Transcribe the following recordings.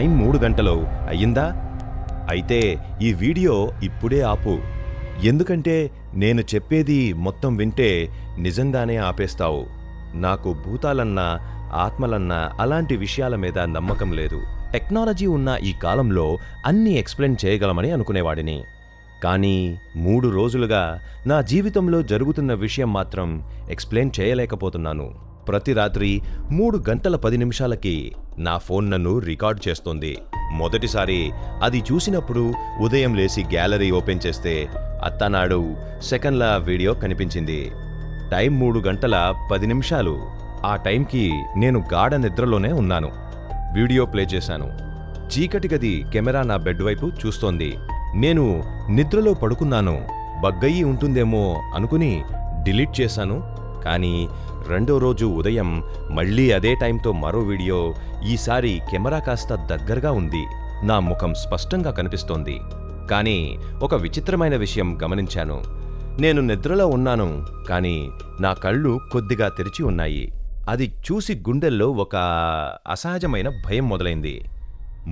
Time 3 గంటలు అయ్యిందా? అయితే ఈ వీడియో ఇప్పుడే ఆపు. ఎందుకంటే నేను చెప్పేది మొత్తం వింటే నిజంగానే ఆపేస్తావు. నాకు భూతాలన్నా ఆత్మలన్నా అలాంటి విషయాల మీద నమ్మకం లేదు. టెక్నాలజీ ఉన్న ఈ కాలంలో అన్నీ ఎక్స్ప్లెయిన్ చేయగలమని అనుకునేవాడిని. కానీ 3 రోజులుగా నా జీవితంలో జరుగుతున్న విషయం మాత్రం ఎక్స్ప్లెయిన్ చేయలేకపోతున్నాను. ప్రతి రాత్రి 3 గంటల 10 నిమిషాలకి నా ఫోన్ నన్ను రికార్డ్ చేస్తోంది. మొదటిసారి అది చూసినప్పుడు ఉదయం లేచి గ్యాలరీ ఓపెన్ చేస్తే అత్తనాడు సెకండ్ల వీడియో కనిపించింది. టైం 3 గంటల 10 నిమిషాలు. ఆ టైంకి నేను గాఢ నిద్రలోనే ఉన్నాను. వీడియో ప్లే చేశాను. చీకటి గది కెమెరా నా బెడ్ వైపు చూస్తోంది. నేను నిద్రలో పడుకున్నాను. బగ్గయి ఉంటుందేమో అనుకుని డిలీట్ చేశాను. కానీ రెండో రోజు ఉదయం మళ్ళీ అదే టైంతో మరో వీడియో. ఈసారి కెమెరా కాస్త దగ్గరగా ఉంది. నా ముఖం స్పష్టంగా కనిపిస్తోంది. కానీ ఒక విచిత్రమైన విషయం గమనించాను. నేను నిద్రలో ఉన్నాను, కానీ నా కళ్ళు కొద్దిగా తెరిచి ఉన్నాయి. అది చూసి గుండెల్లో ఒక అసహజమైన భయం మొదలైంది.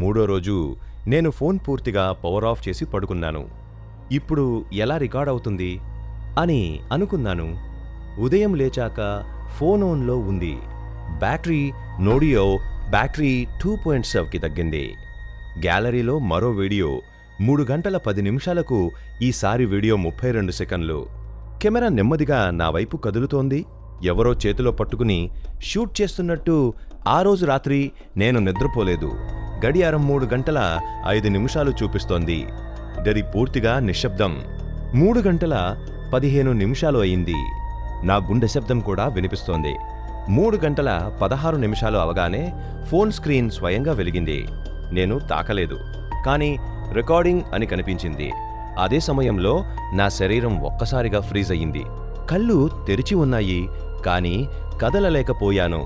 3వ రోజు నేను ఫోన్ పూర్తిగా పవర్ ఆఫ్ చేసి పడుకున్నాను. ఇప్పుడు ఎలా రికార్డ్ అవుతుంది అని అనుకున్నాను. ఉదయం లేచాక ఫోన్ ఆన్లో ఉంది. బ్యాటరీ నోడియో బ్యాటరీ 2.7కి తగ్గింది. గ్యాలరీలో మరో వీడియో 3 గంటల 10 నిమిషాలకు. ఈసారి వీడియో 32 సెకండ్లు. కెమెరా నెమ్మదిగా నా వైపు కదులుతోంది. ఎవరో చేతిలో పట్టుకుని షూట్ చేస్తున్నట్టు. ఆ రోజు రాత్రి నేను నిద్రపోలేదు. గడియారం 3 గంటల 5 నిమిషాలు చూపిస్తోంది. గది పూర్తిగా నిశ్శబ్దం. 3 గంటల 15 నిమిషాలు అయింది. నా గుండె శబ్దం కూడా వినిపిస్తోంది. 3 గంటల 16 నిమిషాలు అవగానే ఫోన్ స్క్రీన్ స్వయంగా వెలిగింది. నేను తాకలేదు, కానీ రికార్డింగ్ అని కనిపించింది. అదే సమయంలో నా శరీరం ఒక్కసారిగా ఫ్రీజ్ అయ్యింది. కళ్ళు తెరిచి ఉన్నాయి, కానీ కదలలేకపోయాను.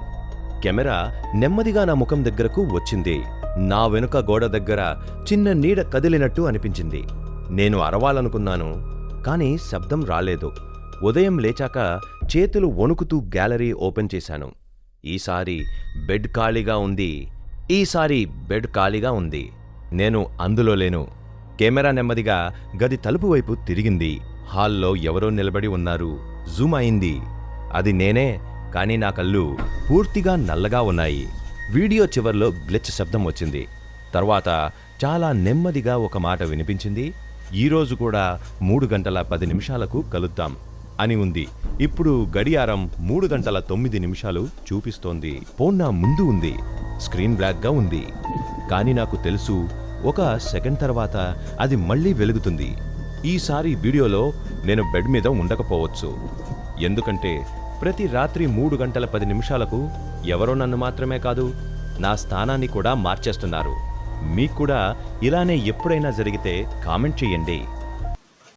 కెమెరా నెమ్మదిగా నా ముఖం దగ్గరకు వచ్చింది. నా వెనుక గోడ దగ్గర చిన్న నీడ కదిలినట్టు అనిపించింది. నేను అరవాలనుకున్నాను, కానీ శబ్దం రాలేదు. ఉదయం లేచాక చేతులు వణుకుతూ గ్యాలరీ ఓపెన్ చేశాను. ఈసారి బెడ్ ఖాళీగా ఉంది. నేను అందులో లేను. కెమెరా నెమ్మదిగా గది తలుపు వైపు తిరిగింది. హాల్లో ఎవరో నిలబడి ఉన్నారు. జూమ్ అయింది. అది నేనే, కానీ నా కళ్ళు పూర్తిగా నల్లగా ఉన్నాయి. వీడియో చివర్లో గ్లిచ్ శబ్దం వచ్చింది. తర్వాత చాలా నెమ్మదిగా ఒక మాట వినిపించింది. ఈరోజు కూడా 3 గంటల 10 నిమిషాలకు కలుద్దాం అని ఉంది. ఇప్పుడు గడియారం 3 గంటల 9 నిమిషాలు చూపిస్తోంది. ఫోన్ నా ముందు ఉంది. స్క్రీన్ బ్లాక్గా ఉంది. కానీ నాకు తెలుసు, ఒక సెకండ్ తర్వాత అది మళ్ళీ వెలుగుతుంది. ఈసారి వీడియోలో నేను బెడ్ మీద ఉండకపోవచ్చు. ఎందుకంటే ప్రతి రాత్రి 3 గంటల 10 నిమిషాలకు ఎవరో నన్ను మాత్రమే కాదు, నా స్థానాన్ని కూడా మార్చేస్తున్నారు. మీకు కూడా ఇలానే ఎప్పుడైనా జరిగితే కామెంట్ చేయండి.